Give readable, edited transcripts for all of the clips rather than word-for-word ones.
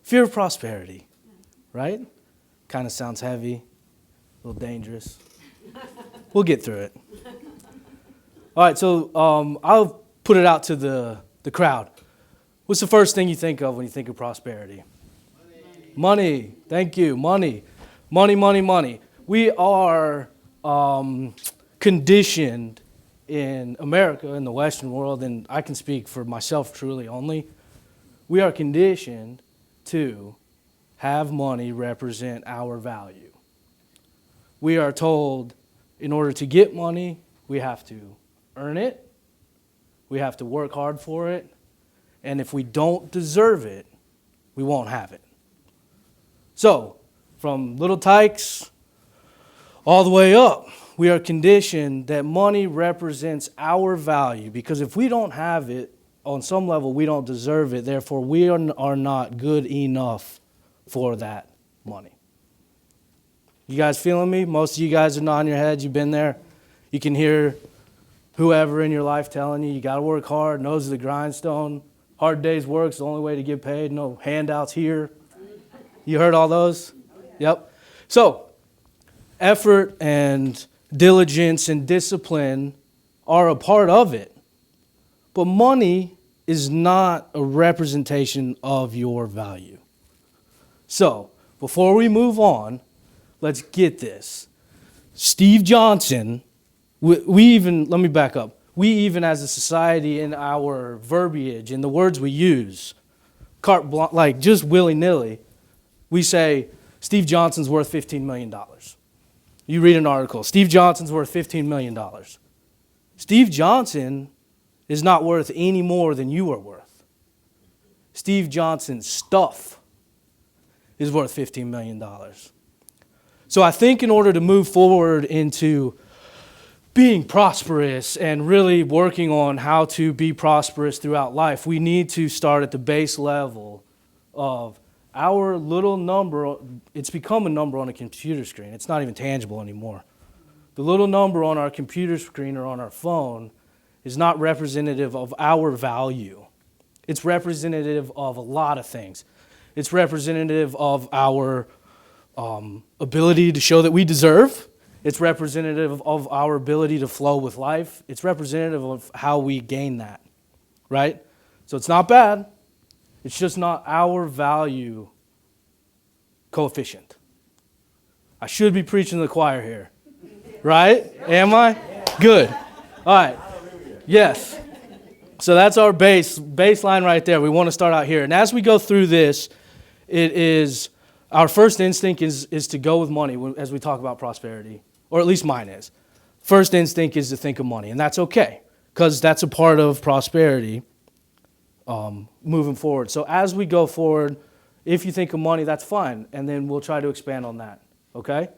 Fear of prosperity, right? Kind of sounds heavy, a little dangerous. We'll get through it. All right, so I'll put it out to the crowd. What's the first thing you think of when you think of prosperity? Money. Thank you. Money. Money, money, money. We are conditioned in America, in the Western world, and I can speak for myself truly only. We are conditioned to have money represent our value. We are told in order to get money, we have to earn it, we have to work hard for it, and if we don't deserve it, we won't have it. So, from little tykes all the way up, we are conditioned that money represents our value, because if we don't have it, on some level, we don't deserve it. Therefore, we are not good enough for that money. You guys feeling me? Most of you guys are nodding your heads. You've been there. You can hear whoever in your life telling you got to work hard, nose to the grindstone. Hard day's work's the only way to get paid. No handouts here. You heard all those? Yep. So, effort and diligence and discipline are a part of it. But money is not a representation of your value. So, before we move on, let's get this. Steve Johnson, let me back up. We even as a society in our verbiage, in the words we use, like just willy-nilly, we say, Steve Johnson's worth $15 million. You read an article, Steve Johnson's worth $15 million. Steve Johnson is not worth any more than you are worth. Steve Johnson's stuff is worth $15 million. So I think in order to move forward into being prosperous and really working on how to be prosperous throughout life, we need to start at the base level of our little number. It's become a number on a computer screen. It's not even tangible anymore. The little number on our computer screen or on our phone is not representative of our value. It's representative of a lot of things. It's representative of our ability to show that we deserve. It's representative of our ability to flow with life. It's representative of how we gain that, right? So it's not bad. It's just not our value coefficient. I should be preaching to the choir here, right? Am I? Good. All right. Yes. So that's our baseline right there. We want to start out here. And as we go through this, it is our first instinct is to go with money as we talk about prosperity, or at least mine is. First instinct is to think of money, and that's okay because that's a part of prosperity moving forward. So as we go forward, if you think of money, that's fine, and then we'll try to expand on that, okay?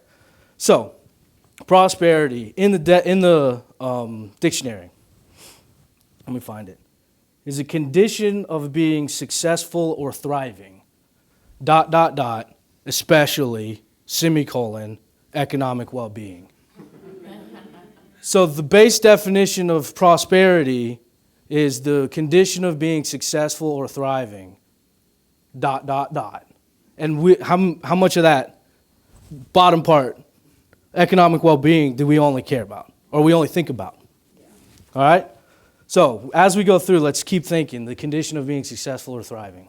So prosperity in the dictionary, let me find it, is a condition of being successful or thriving, ... especially, semicolon, economic well-being. So the base definition of prosperity is the condition of being successful or thriving, ... And how much of that bottom part, economic well-being, do we only care about or we only think about? All right? So as we go through, let's keep thinking the condition of being successful or thriving.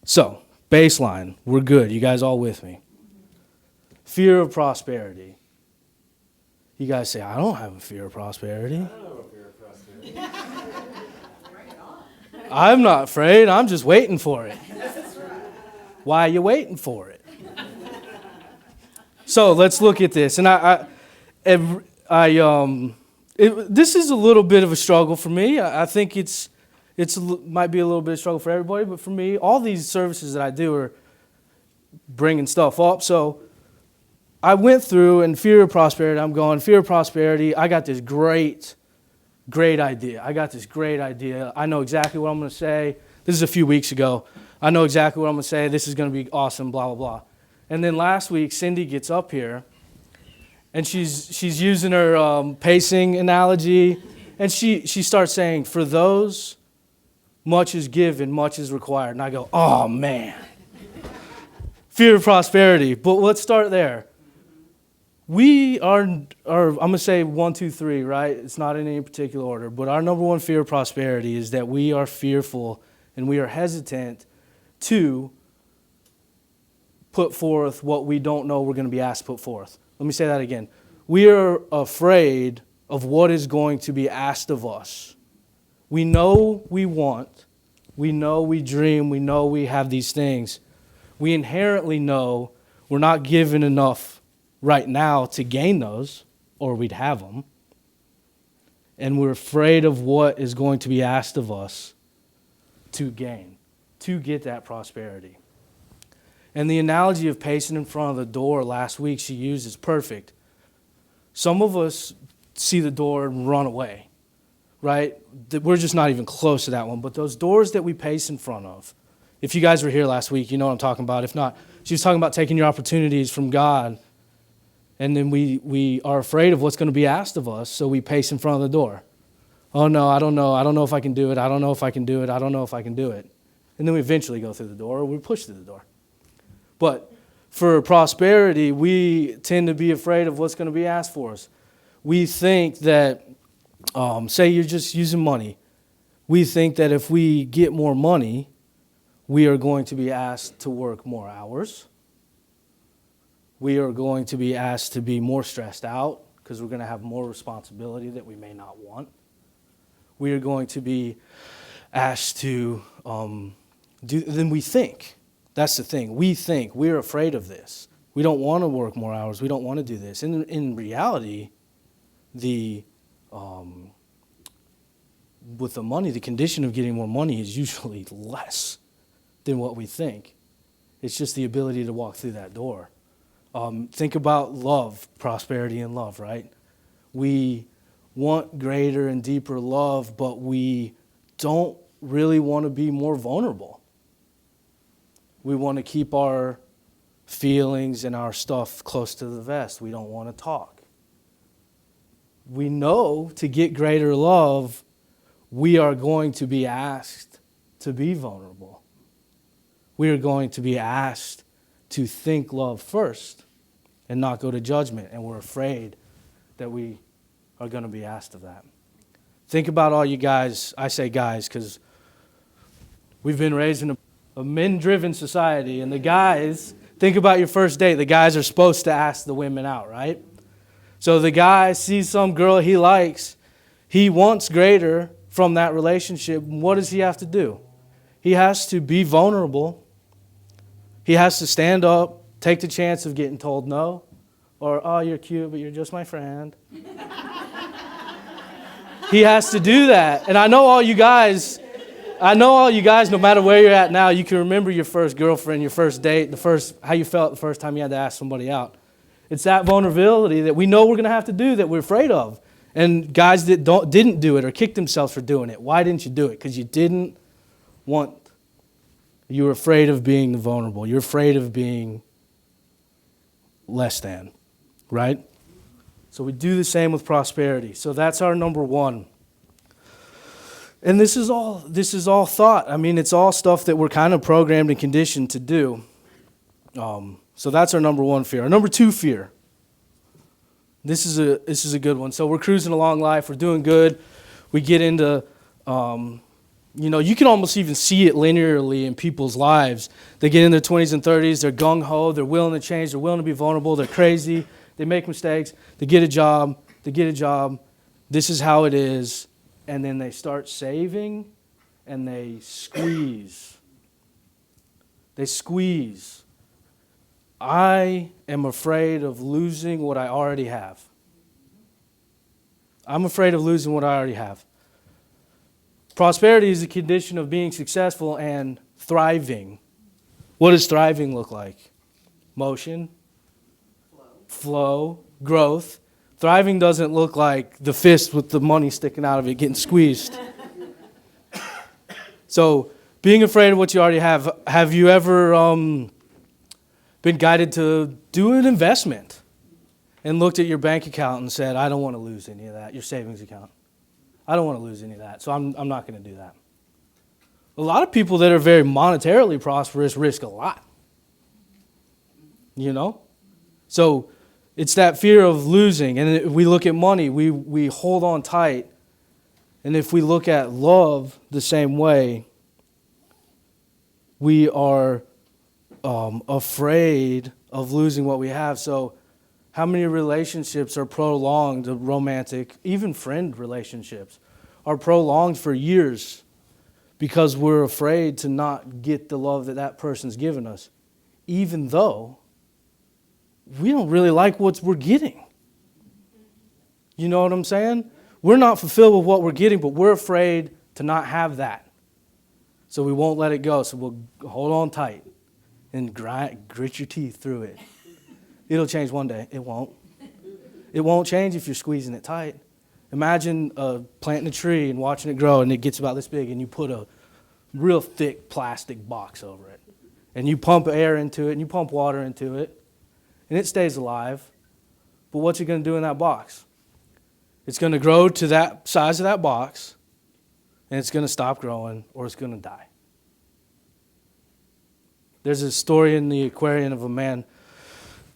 So, baseline, we're good. You guys all with me? Fear of prosperity. You guys say, I don't have a fear of prosperity. I don't have a fear of prosperity. I'm not afraid. I'm just waiting for it. Why are you waiting for it? So let's look at this. And this is a little bit of a struggle for me. I think it might be a little bit of a struggle for everybody, but for me, all these services that I do are bringing stuff up. So I went through, and fear of prosperity, I'm going, fear of prosperity, I got this great idea. I know exactly what I'm going to say. This is a few weeks ago. I know exactly what I'm going to say. This is going to be awesome, blah, blah, blah. And then last week, Cindy gets up here, and she's using her pacing analogy, and she starts saying, for those much is given, much is required. And I go, oh man. Fear of prosperity. But let's start there. We are I'm going to say 1, 2, 3, right? It's not in any particular order. But our number one fear of prosperity is that we are fearful and we are hesitant to put forth what we don't know we're going to be asked to put forth. Let me say that again. We are afraid of what is going to be asked of us. We know we want, we know we dream, we know we have these things. We inherently know we're not given enough right now to gain those, or we'd have them. And we're afraid of what is going to be asked of us to gain, to get that prosperity. And the analogy of pacing in front of the door last week she used is perfect. Some of us see the door and run away, right? We're just not even close to that one. But those doors that we pace in front of, if you guys were here last week, you know what I'm talking about. If not, she was talking about taking your opportunities from God. And then we are afraid of what's going to be asked of us, so we pace in front of the door. Oh, no, I don't know. I don't know if I can do it. I don't know if I can do it. I don't know if I can do it. And then we eventually go through the door, or we push through the door. But for prosperity, we tend to be afraid of what's going to be asked for us. We think that, say you're just using money. We think that if we get more money, we are going to be asked to work more hours. We are going to be asked to be more stressed out because we're going to have more responsibility that we may not want. We are going to be asked to do than we think. That's the thing. We think. We're afraid of this. We don't want to work more hours. We don't want to do this. And in reality, with the money, the condition of getting more money is usually less than what we think. It's just the ability to walk through that door. Think about love, prosperity and love, right? We want greater and deeper love, but we don't really want to be more vulnerable. We want to keep our feelings and our stuff close to the vest. We don't want to talk. We know to get greater love, we are going to be asked to be vulnerable. We are going to be asked to think love first and not go to judgment. And we're afraid that we are going to be asked of that. Think about all you guys. I say guys because we've been raised in a men-driven society. And the guys, think about your first date. The guys are supposed to ask the women out, right? So the guy sees some girl he likes. He wants greater from that relationship. What does he have to do? He has to be vulnerable. He has to stand up, take the chance of getting told no, or, oh, you're cute, but you're just my friend. He has to do that. And I know all you guys, no matter where you're at now, you can remember your first girlfriend, your first date, how you felt the first time you had to ask somebody out. It's that vulnerability that we know we're going to have to do that we're afraid of. And guys that didn't do it or kicked themselves for doing it, why didn't you do it? Because you didn't want. You were afraid of being vulnerable. You're afraid of being less than, right? So we do the same with prosperity. So that's our number one. And this is all thought. I mean, it's all stuff that we're kind of programmed and conditioned to do. So that's our number one fear. Our number two fear. This is a good one. So we're cruising along life. We're doing good. We get into you can almost even see it linearly in people's lives. They get in their 20s and 30s, they're gung-ho, they're willing to change, they're willing to be vulnerable, they're crazy, they make mistakes, they get a job, this is how it is, and then they start saving, and they squeeze. I am afraid of losing what I already have. I'm afraid of losing what I already have. Prosperity is a condition of being successful and thriving. What does thriving look like? Motion, flow, growth. Thriving doesn't look like the fist with the money sticking out of it getting squeezed. So being afraid of what you already have you ever been guided to do an investment and looked at your bank account and said, I don't want to lose any of that, your savings account? I don't want to lose any of that, so I'm not going to do that. A lot of people that are very monetarily prosperous risk a lot. You know? So it's that fear of losing. And if we look at money, we hold on tight. And if we look at love the same way, we are afraid of losing what we have. So how many relationships are prolonged, romantic, even friend relationships, are prolonged for years because we're afraid to not get the love that that person's given us, even though we don't really like what we're getting. You know what I'm saying? We're not fulfilled with what we're getting, but we're afraid to not have that. So we won't let it go. So we'll hold on tight and grit your teeth through it. It'll change one day. It won't. It won't change if you're squeezing it tight. Imagine planting a tree and watching it grow, and it gets about this big, and you put a real thick plastic box over it. And you pump air into it, and you pump water into it, and it stays alive. But what's it going to do in that box? It's going to grow to that size of that box, and it's going to stop growing, or it's going to die. There's a story in the aquarium of a man.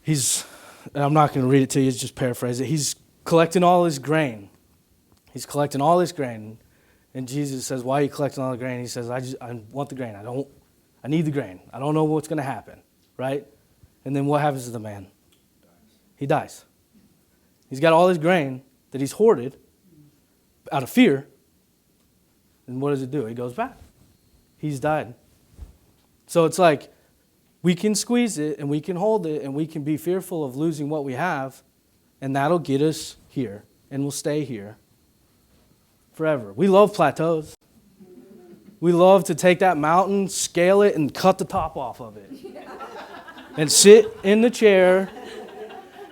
And I'm not going to read it to you, just paraphrase it. He's collecting all his grain. He's collecting all his grain. And Jesus says, why are you collecting all the grain? He says, I want the grain. I need the grain. I don't know what's going to happen, right? And then what happens to the man? He dies. He's got all his grain that he's hoarded out of fear. And what does it do? It goes back. He's died. So it's like we can squeeze it and we can hold it and we can be fearful of losing what we have, and that'll get us here, and we'll stay here forever. We love plateaus. We love to take that mountain, scale it, and cut the top off of it. And sit in the chair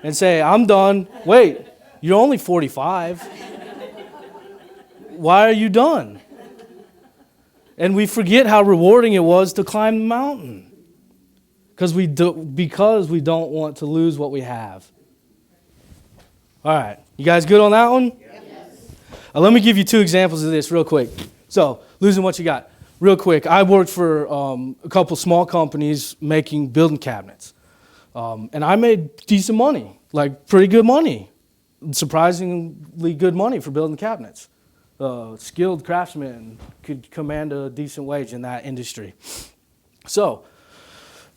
and say, I'm done. Wait, you're only 45. Why are you done? And we forget how rewarding it was to climb the mountain. Because we don't want to lose what we have. All right, you guys good on that one? Yes. Let me give you 2 examples of this real quick. So, losing what you got. Real quick, I worked for a couple small companies making building cabinets. And I made decent money, like pretty good money. Surprisingly good money for building cabinets. Skilled craftsmen could command a decent wage in that industry. So,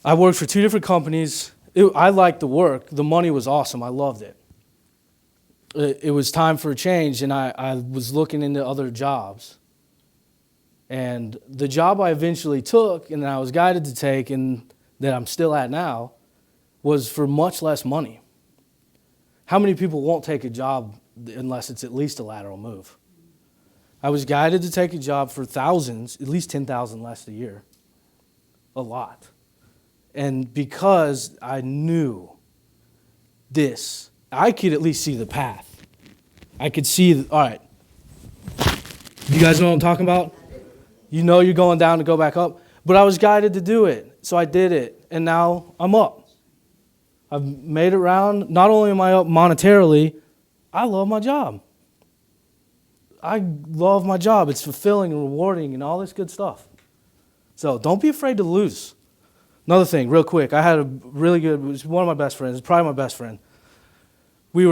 I worked for 2 different companies. I liked the work. The money was awesome. I loved it. It was time for a change, and I was looking into other jobs. And the job I eventually took, and that I was guided to take, and that I'm still at now, was for much less money. How many people won't take a job unless it's at least a lateral move? I was guided to take a job for thousands, at least 10,000 less a year. A lot. And because I knew this, I could at least see the path. I could see, all right, you guys know what I'm talking about? You know you're going down to go back up. But I was guided to do it, so I did it, and now I'm up. I've made it around. Not only am I up monetarily, I love my job. I love my job. It's fulfilling and rewarding and all this good stuff. So don't be afraid to lose. Another thing, real quick, I had a really good, it was one of my best friends, probably my best friend. We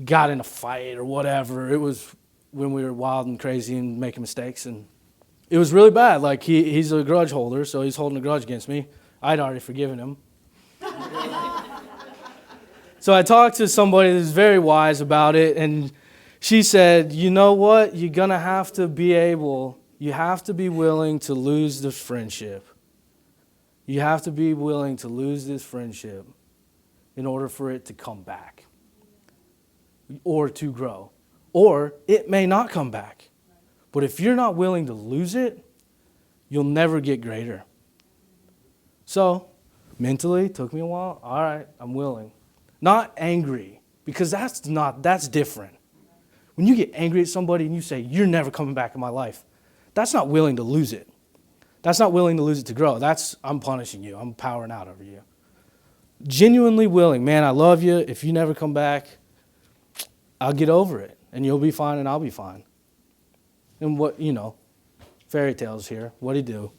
got in a fight or whatever. It was when we were wild and crazy and making mistakes, and it was really bad. Like, he's a grudge holder, so he's holding a grudge against me. I'd already forgiven him. So I talked to somebody that's very wise about it, and she said, you know what? You're going to have to be willing to lose this friendship. You have to be willing to lose this friendship in order for it to come back or to grow. Or it may not come back. But if you're not willing to lose it, you'll never get greater. So, mentally, it took me a while. All right, I'm willing. Not angry, because that's different. When you get angry at somebody and you say, you're never coming back in my life, that's not willing to lose it. That's not willing to lose it to grow. That's, I'm punishing you. I'm powering out over you. Genuinely willing. Man, I love you. If you never come back, I'll get over it. And you'll be fine and I'll be fine. And if fairy tales here. What'd he do?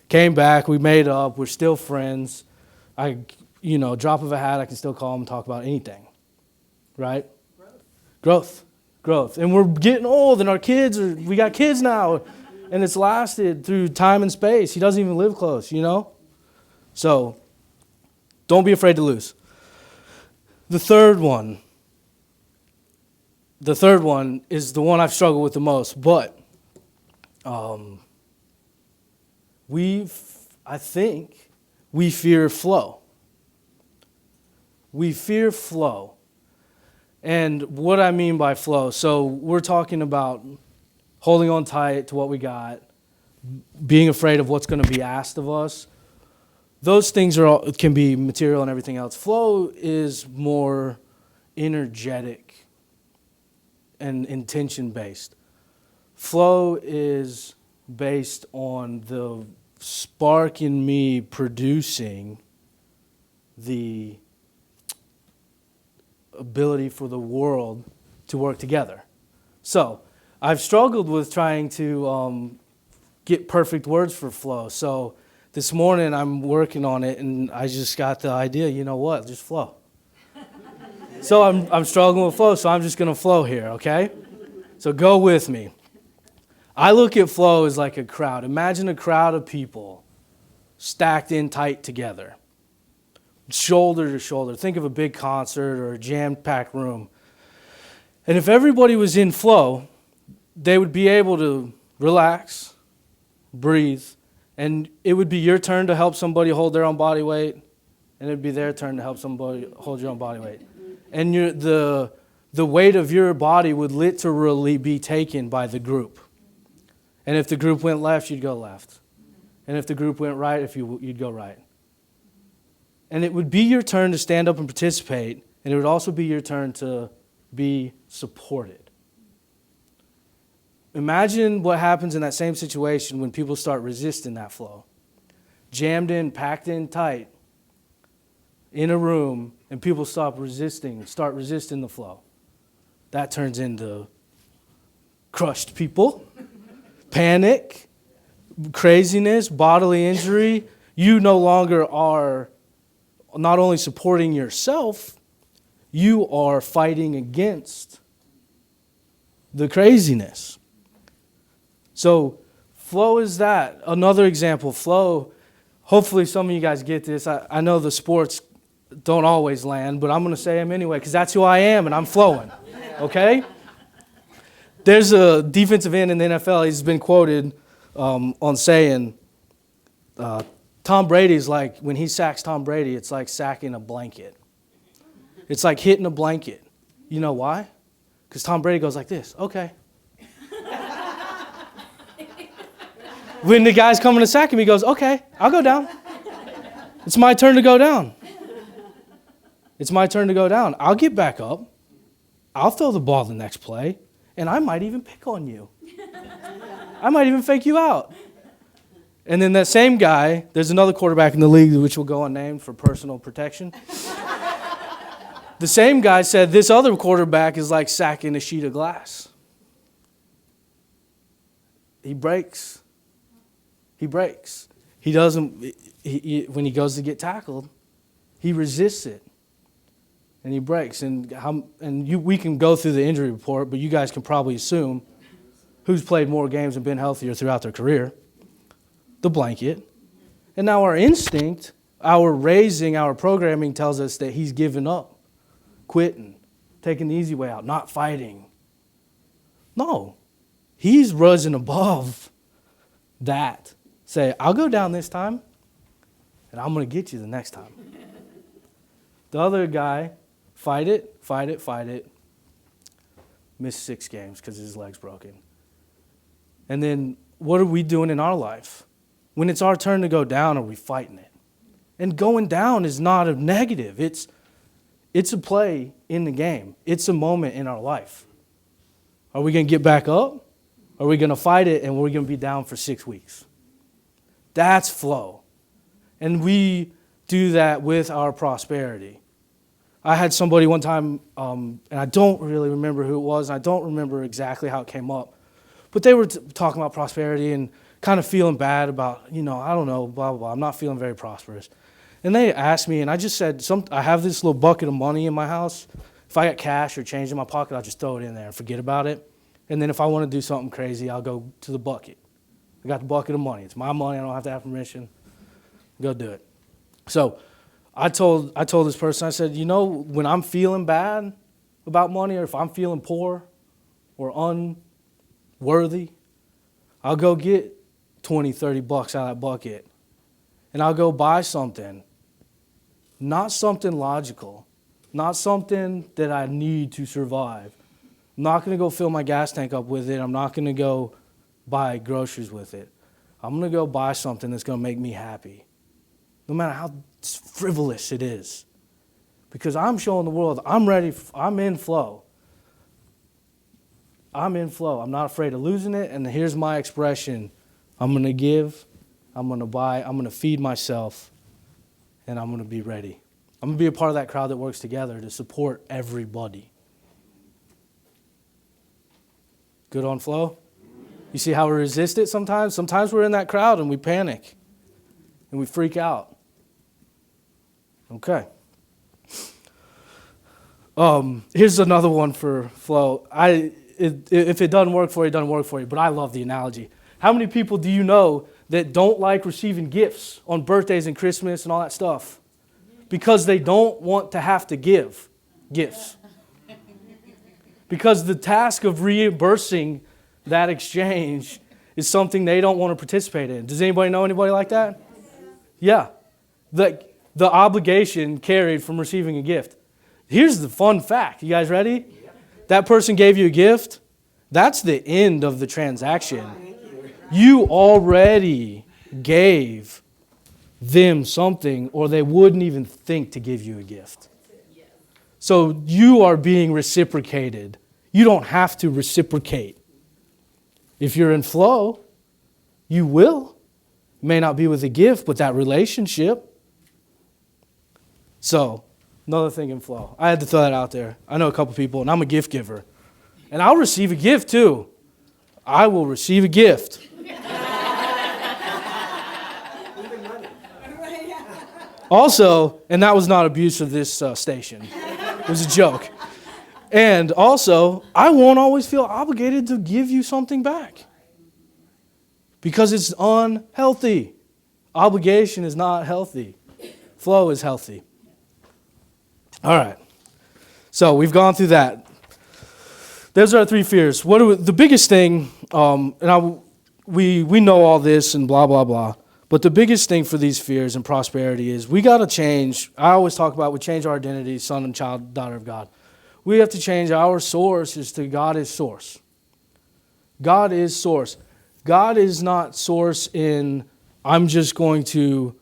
Came back, we made up, we're still friends. Drop of a hat, I can still call him and talk about anything. Right? Growth. And we're getting old, and we got kids now, and it's lasted through time and space. He doesn't even live close, So, don't be afraid to lose. The third one is the one I've struggled with the most, but I think we fear flow. We fear flow. And what I mean by flow, so we're talking about holding on tight to what we got, being afraid of what's going to be asked of us. Those things can be material and everything else. Flow is more energetic and intention-based. Flow is based on the spark in me producing the ability for the world to work together. So I've struggled with trying to get perfect words for flow. So this morning I'm working on it, and I just got the idea, just flow. So I'm struggling with flow, so I'm just going to flow here, okay? So go with me. I look at flow as like a crowd. Imagine a crowd of people stacked in tight together, shoulder to shoulder. Think of a big concert or a jam-packed room. And if everybody was in flow, they would be able to relax, breathe, and it would be your turn to help somebody hold their own body weight, and it would be their turn to help somebody hold your own body weight. And the weight of your body would literally be taken by the group. And if the group went left, you'd go left. And if the group went right, you'd go right. And it would be your turn to stand up and participate, and it would also be your turn to be supported. Imagine what happens in that same situation when people start resisting that flow. Jammed in, packed in tight, in a room, and people start resisting the flow. That turns into crushed people, panic, craziness, bodily injury. You no longer are not only supporting yourself, you are fighting against the craziness. So flow is that. Another example, flow, hopefully some of you guys get this. I know the sports don't always land, but I'm going to say them anyway because that's who I am and I'm flowing, okay? There's a defensive end in the NFL. He's been quoted on saying, Tom Brady's like, when he sacks Tom Brady, it's like sacking a blanket. It's like hitting a blanket. You know why? Because Tom Brady goes like this, okay. When the guy's coming to sack him, he goes, okay, I'll go down. It's my turn to go down. It's my turn to go down. I'll get back up. I'll throw the ball the next play, and I might even pick on you. I might even fake you out. And then that same guy, there's another quarterback in the league which will go unnamed for personal protection. The same guy said this other quarterback is like sacking a sheet of glass. He breaks. He doesn't, when he goes to get tackled, he resists it. And he breaks. We can go through the injury report, but you guys can probably assume who's played more games and been healthier throughout their career. The blanket. And now our instinct, our raising, our programming tells us that he's given up, quitting, taking the easy way out, not fighting. No. He's risen above that. Say, I'll go down this time, and I'm going to get you the next time. The other guy, fight it. Missed 6 games because his leg's broken. And then what are we doing in our life? When it's our turn to go down, are we fighting it? And going down is not a negative. It's a play in the game. It's a moment in our life. Are we going to get back up? Are we going to fight it and we're going to be down for 6 weeks? That's flow. And we do that with our prosperity. I had somebody one time, and I don't really remember who it was, and I don't remember exactly how it came up, but they were talking about prosperity, and kind of feeling bad about, I don't know, blah, blah, blah. I'm not feeling very prosperous. And they asked me, and I just said, I have this little bucket of money in my house. If I got cash or change in my pocket, I'll just throw it in there and forget about it. And then if I want to do something crazy, I'll go to the bucket. I got the bucket of money. It's my money. I don't have to have permission. Go do it. So I told this person, I said, when I'm feeling bad about money, or if I'm feeling poor or unworthy, I'll go get 20, 30 bucks out of that bucket. And I'll go buy something. Not something logical. Not something that I need to survive. I'm not going to go fill my gas tank up with it. I'm not going to go buy groceries with it. I'm going to go buy something that's going to make me happy. No matter how frivolous it is. Because I'm showing the world I'm ready. I'm in flow. I'm in flow. I'm not afraid of losing it. And here's my expression. I'm going to give. I'm going to buy. I'm going to feed myself. And I'm going to be ready. I'm going to be a part of that crowd that works together to support everybody. Good on flow? You see how we resist it sometimes? Sometimes we're in that crowd and we panic. And we freak out. Okay. Here's another one for flow. If it doesn't work for you, it doesn't work for you. But I love the analogy. How many people do you know that don't like receiving gifts on birthdays and Christmas and all that stuff? Because they don't want to have to give gifts. Because the task of reimbursing that exchange is something they don't want to participate in. Does anybody know anybody like that? Yeah. The obligation carried from receiving a gift. Here's the fun fact. You guys ready? That person gave you a gift. That's the end of the transaction. You already gave them something, or they wouldn't even think to give you a gift. So you are being reciprocated. You don't have to reciprocate. If you're in flow, you will. It may not be with a gift, but that relationship. So, another thing in flow. I had to throw that out there. I know a couple people, and I'm a gift giver. And I'll receive a gift too. I will receive a gift. Also, and that was not abuse of this station. It was a joke. And also, I won't always feel obligated to give you something back. Because it's unhealthy. Obligation is not healthy. Flow is healthy. All right. So we've gone through that. Those are our three fears. The biggest thing, we know all this and blah, blah, blah. But the biggest thing for these fears and prosperity is we got to change. I always talk about we change our identity, son and child, daughter of God. We have to change our source as to God is source. God is source. God is not source in I'm just going to,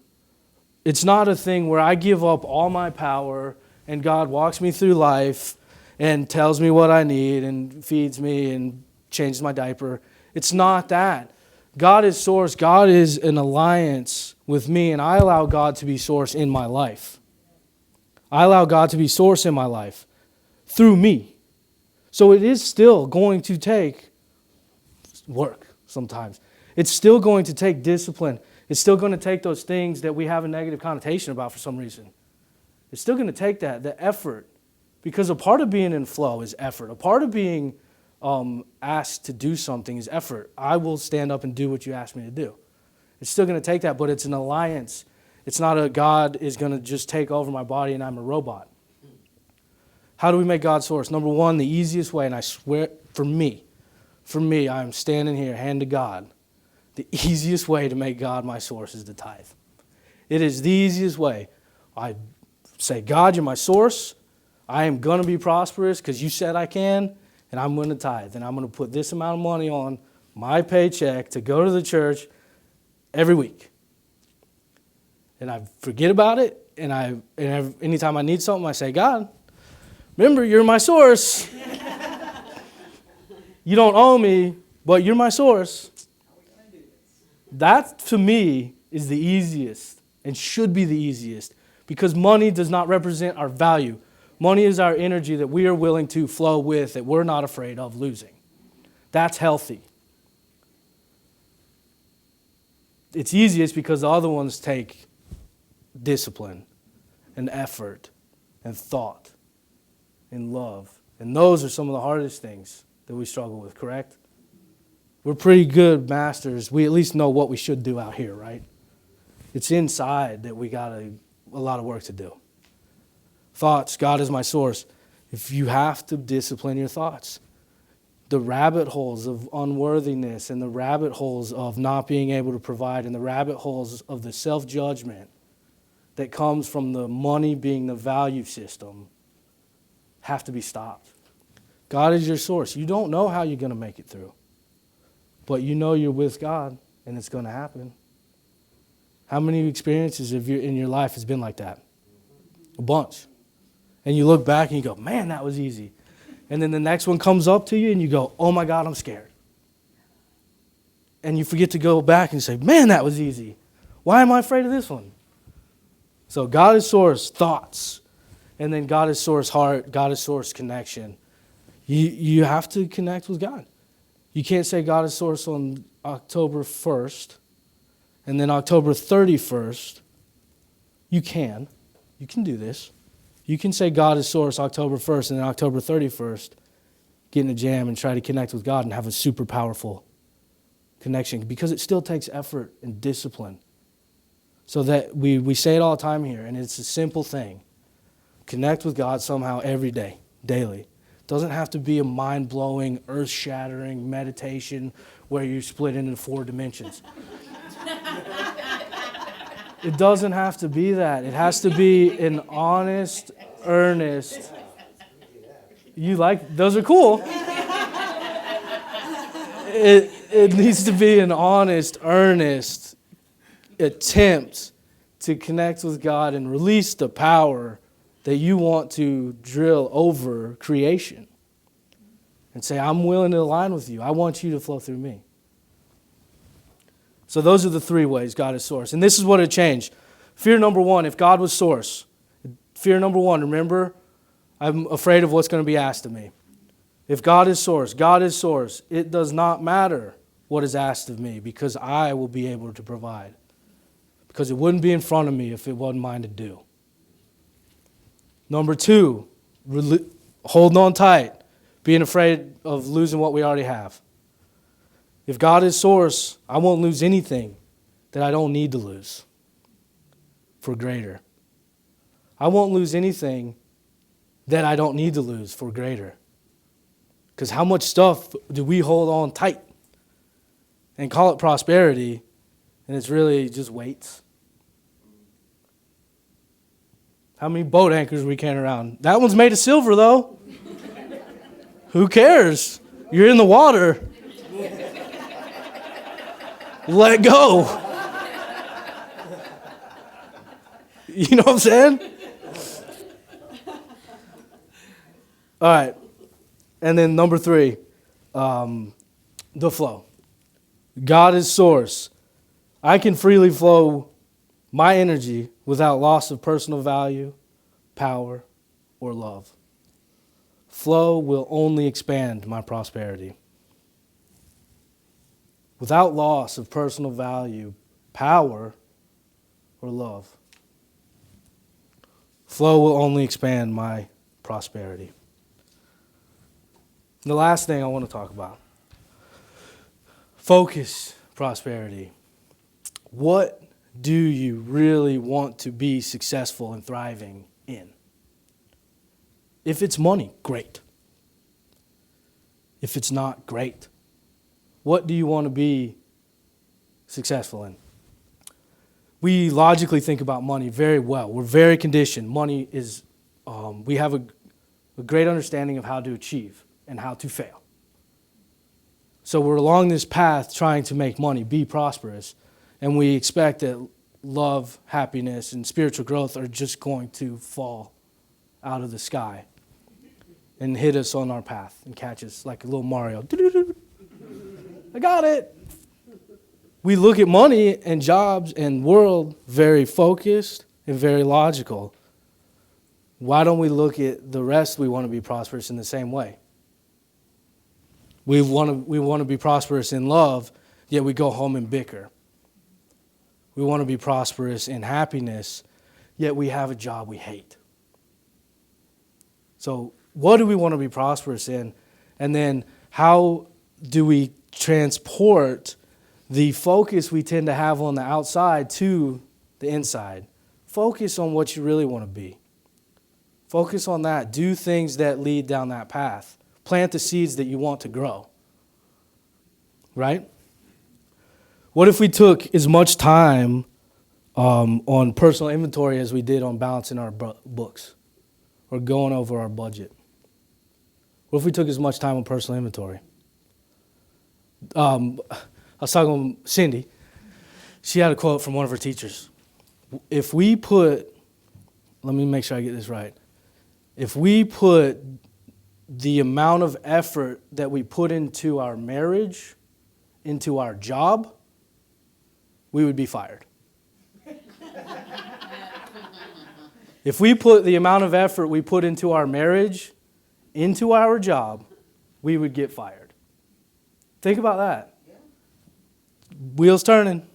it's not a thing where I give up all my power and God walks me through life and tells me what I need and feeds me and changes my diaper. It's not that. God is source. God is an alliance with me, and I allow God to be source in my life. I allow God to be source in my life through me. So it is still going to take work sometimes. It's still going to take discipline. It's still going to take those things that we have a negative connotation about for some reason. It's still going to take the effort, because a part of being in flow is effort. A part of being asked to do something is effort. I will stand up and do what you ask me to do. It's still going to take that, but it's an alliance. It's not a God is going to just take over my body and I'm a robot. How do we make God source? Number one, the easiest way, and I swear for me, I'm standing here, hand to God. The easiest way to make God my source is to tithe. It is the easiest way. I say, God, you're my source. I am going to be prosperous because you said I can. And I'm going to tithe, and I'm going to put this amount of money on my paycheck to go to the church every week. And I forget about it, and anytime I need something, I say, God, remember, you're my source. You don't owe me, but you're my source. That, to me, is the easiest and should be the easiest, because money does not represent our value. Money is our energy that we are willing to flow with, that we're not afraid of losing. That's healthy. it's easiest because the other ones take discipline and effort and thought and love. And those are some of the hardest things that we struggle with, correct? We're pretty good masters. We at least know what we should do out here, right? It's inside that we got a lot of work to do. Thoughts, God is my source. If you have to discipline your thoughts, the rabbit holes of unworthiness and the rabbit holes of not being able to provide and the rabbit holes of the self-judgment that comes from the money being the value system have to be stopped. God is your source. You don't know how you're going to make it through, but you know you're with God and it's going to happen. How many experiences in your life has been like that? A bunch. And you look back and you go, man, that was easy. And then the next one comes up to you and you go, oh my God, I'm scared. And you forget to go back and say, man, that was easy. Why am I afraid of this one? So God is source, thoughts. And then God is source, heart. God is source, connection. You have to connect with God. You can't say God is source on October 1st and then October 31st. You can do this. You can say God is source October 1st and then October 31st, get in a jam and try to connect with God and have a super powerful connection because it still takes effort and discipline. So that we say it all the time here, and it's a simple thing. Connect with God somehow every day, daily. It doesn't have to be a mind-blowing, earth-shattering meditation where you split into 4 dimensions. It doesn't have to be that. It has to be an honest, earnest. You like, those are cool. It needs to be an honest, earnest attempt to connect with God and release the power that you want to drill over creation. And say, I'm willing to align with you. I want you to flow through me. So those are the 3 ways God is source. And this is what it changed. Fear number 1, if God was source. Fear number 1, remember, I'm afraid of what's going to be asked of me. If God is source, it does not matter what is asked of me because I will be able to provide. Because it wouldn't be in front of me if it wasn't mine to do. Number 2, holding on tight, being afraid of losing what we already have. If God is source, I won't lose anything that I don't need to lose for greater. I won't lose anything that I don't need to lose for greater. Because how much stuff do we hold on tight and call it prosperity, and it's really just weights? How many boat anchors we carrying around? That one's made of silver, though. Who cares? You're in the water. Let go. You know what I'm saying? All right. And then number 3, the flow. God is source. I can freely flow my energy without loss of personal value, power, or love. Flow will only expand my prosperity. Without loss of personal value, power, or love. Flow will only expand my prosperity. The last thing I want to talk about. Focus prosperity. What do you really want to be successful and thriving in? If it's money, great. If it's not, great. What do you want to be successful in? We logically think about money very well. We're very conditioned. Money is, we have a great understanding of how to achieve and how to fail. So we're along this path trying to make money, be prosperous, and we expect that love, happiness, and spiritual growth are just going to fall out of the sky and hit us on our path and catch us like a little Mario. I got it. We look at money and jobs and world very focused and very logical. Why don't we look at the rest we want to be prosperous in the same way? We want to be prosperous in love, yet we go home and bicker. We want to be prosperous in happiness, yet we have a job we hate. So what do we want to be prosperous in? And then how do we transport the focus we tend to have on the outside to the inside? Focus on what you really want to be. Focus on that. Do things that lead down that path. Plant the seeds that you want to grow. Right? What if we took as much time on personal inventory as we did on balancing our books or going over our budget? What if we took as much time on personal inventory? I was talking with Cindy. She had a quote from one of her teachers. If we put, let me make sure I get this right. If we put the amount of effort that we put into our marriage, into our job, we would be fired. If we put the amount of effort we put into our marriage, into our job, we would get fired. Think about that. Wheels turning.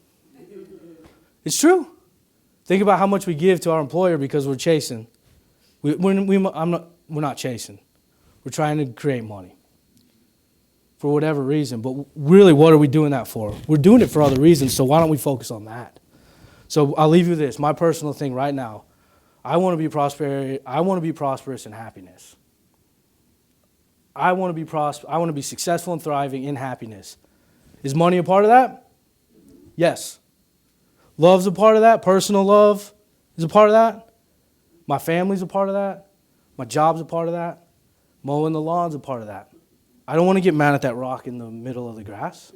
It's true. Think about how much we give to our employer because we're chasing. We're not chasing. We're trying to create money for whatever reason. But really, what are we doing that for? We're doing it for other reasons, so why don't we focus on that? So I'll leave you with this. My personal thing right now, I want to be prosperous in happiness. I want to be successful and thriving in happiness. Is money a part of that? Yes. Love's a part of that. Personal love is a part of that. My family's a part of that. My job's a part of that. Mowing the lawn's a part of that. I don't want to get mad at that rock in the middle of the grass.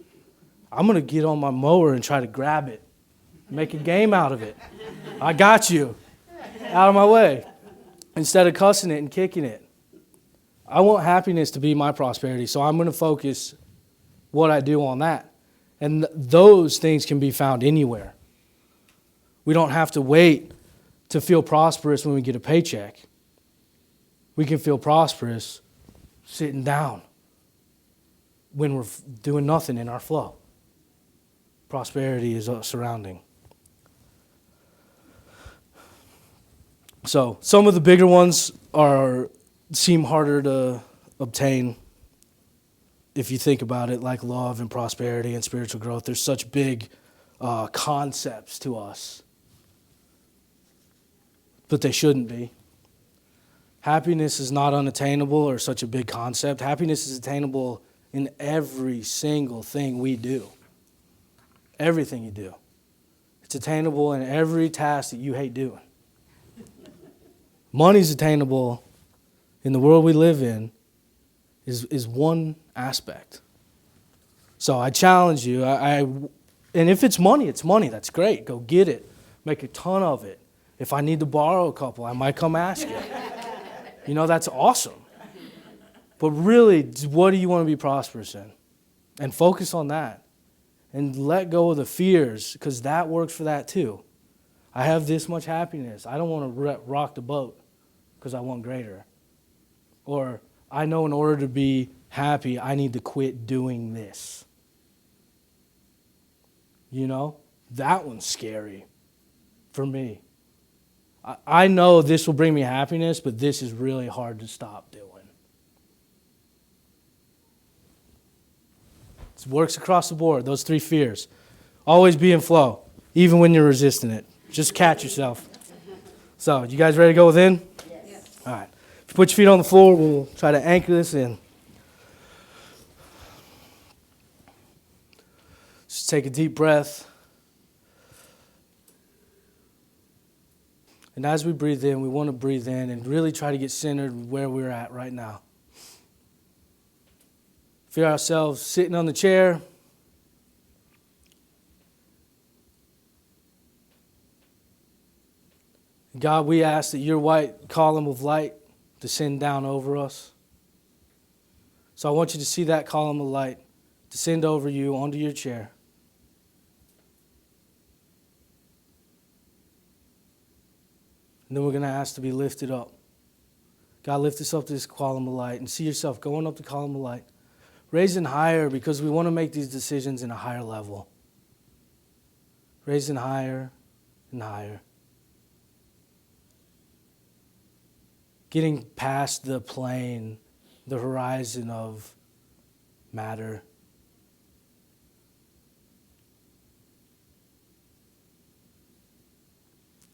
I'm going to get on my mower and try to grab it. Make a game out of it. I got you. Out of my way. Instead of cussing it and kicking it. I want happiness to be my prosperity, so I'm going to focus what I do on that. And those things can be found anywhere. We don't have to wait to feel prosperous when we get a paycheck. We can feel prosperous sitting down when we're doing nothing in our flow. Prosperity is surrounding. So some of the bigger ones seem harder to obtain if you think about it, like love and prosperity and spiritual growth. There's such big concepts to us, but they shouldn't be. Happiness is not unattainable or such a big concept. Happiness is attainable in every single thing we do. Everything you do. It's attainable in every task that you hate doing. Money's attainable in the world we live in is one aspect. So I challenge you, and if it's money, it's money. That's great. Go get it. Make a ton of it. If I need to borrow a couple, I might come ask you. You know, that's awesome. But really, what do you want to be prosperous in? And focus on that. And let go of the fears, because that works for that too. I have this much happiness. I don't want to rock the boat because I want greater. Or I know in order to be happy, I need to quit doing this. You know, that one's scary for me. I know this will bring me happiness, but this is really hard to stop doing. It works across the board, those three fears. Always be in flow, even when you're resisting it. Just catch yourself. So, you guys ready to go within? Yes. All right. If you put your feet on the floor, we'll try to anchor this in. Just take a deep breath. And as we breathe in, we want to breathe in and really try to get centered where we're at right now. Feel ourselves sitting on the chair. God, we ask that your white column of light descend down over us. So I want you to see that column of light descend over you onto your chair. And then we're going to ask to be lifted up. God, lift us up to this column of light and see yourself going up the column of light. Raising higher because we want to make these decisions in a higher level. raising higher and higher. Getting past the plane, the horizon of matter.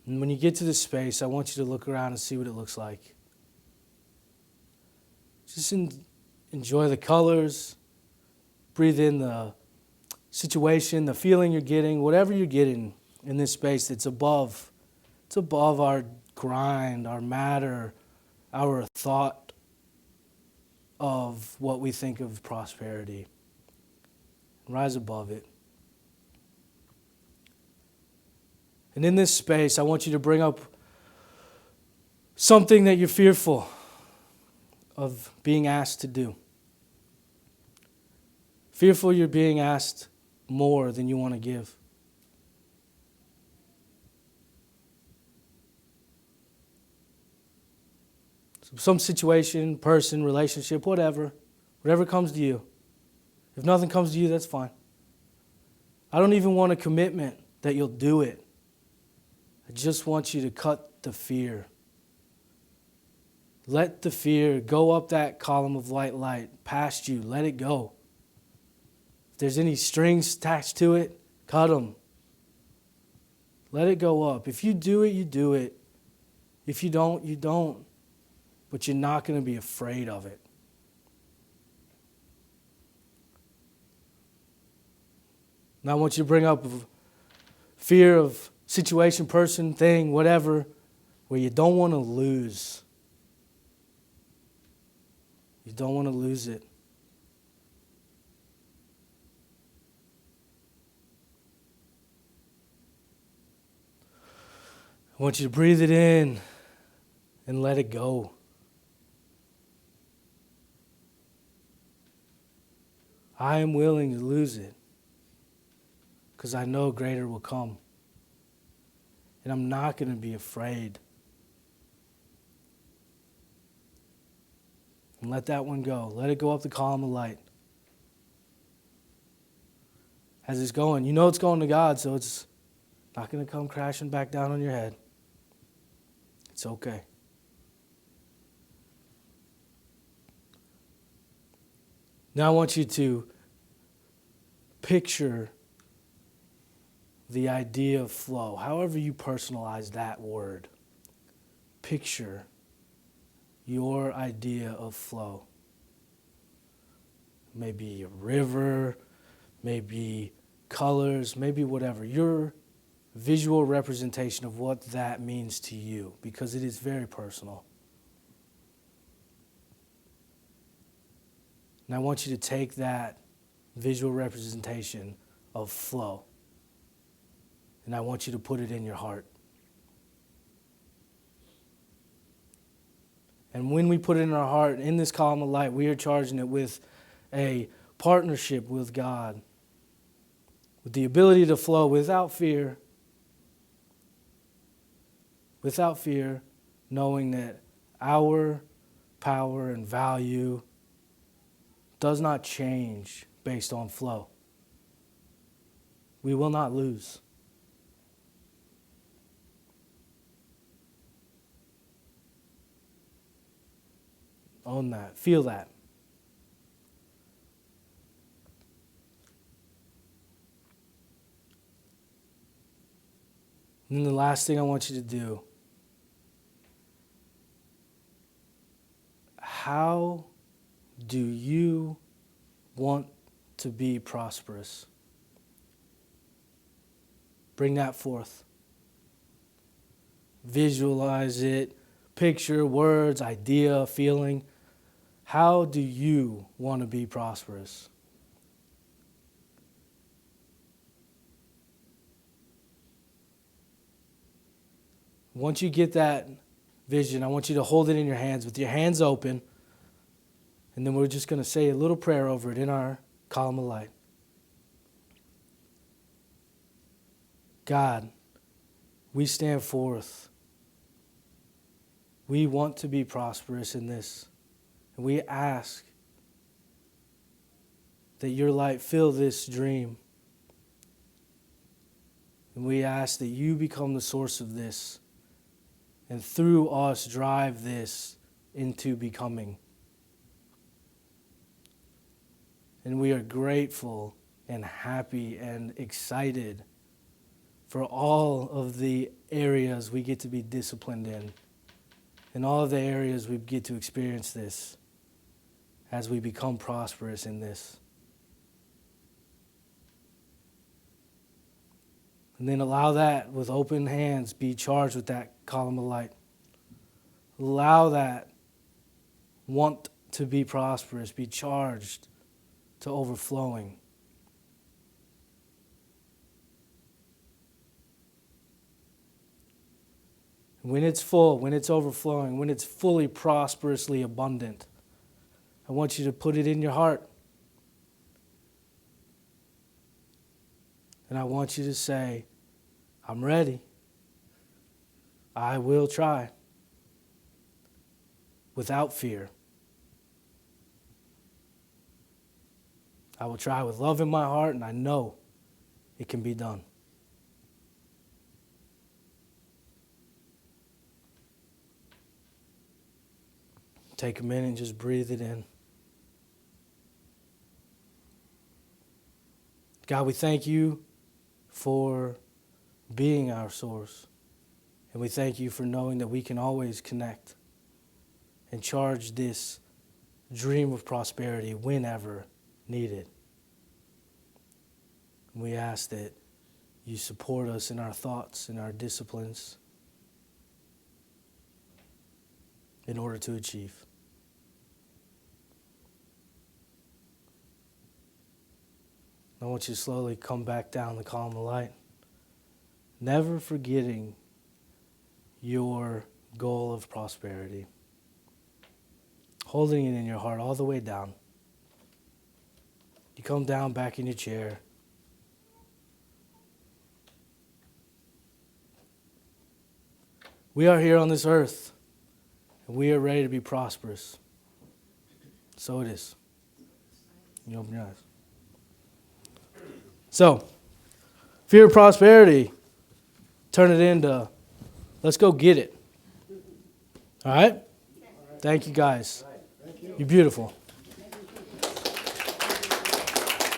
And when you get to this space, I want you to look around and see what it looks like. Just enjoy the colors. Breathe in the situation, the feeling you're getting, whatever you're getting in this space that's above. It's above our grind, our matter, our thought of what we think of prosperity. Rise above it. And in this space, I want you to bring up something that you're fearful of being asked to do. Fearful you're being asked more than you want to give. Some situation, person, relationship, whatever comes to you. If nothing comes to you, that's fine. I don't even want a commitment that you'll do it. I just want you to cut the fear. Let the fear go up that column of white light past you. Let it go. If there's any strings attached to it, cut them. Let it go up. If you do it, you do it. If you don't, you don't. But you're not going to be afraid of it. Now I want you to bring up fear of situation, person, thing, whatever, where you don't want to lose. You don't want to lose it. I want you to breathe it in and let it go. I am willing to lose it because I know greater will come. And I'm not going to be afraid. And let that one go. Let it go up the column of light. As it's going, you know it's going to God, so it's not going to come crashing back down on your head. It's okay. Now I want you to picture the idea of flow, however you personalize that word. Picture your idea of flow. Maybe a river, maybe colors, maybe whatever. Your visual representation of what that means to you, because it is very personal. And I want you to take that visual representation of flow, and I want you to put it in your heart. And when we put it in our heart, in this column of light, we are charging it with a partnership with God, with the ability to flow without fear, knowing that our power and value does not change based on flow. We will not lose. Own that. Feel that. And then the last thing I want you to do, how do you want to be prosperous? Bring that forth. Visualize it, picture, words, idea, feeling. How do you want to be prosperous? Once you get that vision, I want you to hold it in your hands with your hands open. And then we're just going to say a little prayer over it in our column of light. God, we stand forth. We want to be prosperous in this. And we ask that your light fill this dream. And we ask that you become the source of this, and through us drive this into becoming. And we are grateful and happy and excited for all of the areas we get to be disciplined in, and all of the areas we get to experience this as we become prosperous in this. And then allow that, with open hands, be charged with that column of light. Allow that want to be prosperous be charged to overflowing. When it's full, when it's overflowing, when it's fully prosperously abundant, I want you to put it in your heart. And I want you to say, I'm ready. I will try. Without fear. I will try with love in my heart, and I know it can be done. Take a minute and just breathe it in. God, we thank you for being our source. And we thank you for knowing that we can always connect and charge this dream of prosperity whenever needed. And we ask that you support us in our thoughts and our disciplines in order to achieve. I want you to slowly come back down the column of light, never forgetting your goal of prosperity, holding it in your heart all the way down. You come down back in your chair. We are here on this earth, and we are ready to be prosperous. So it is. You open your eyes. So, fear of prosperity, turn it into, let's go get it. All right? Thank you, guys. You're beautiful.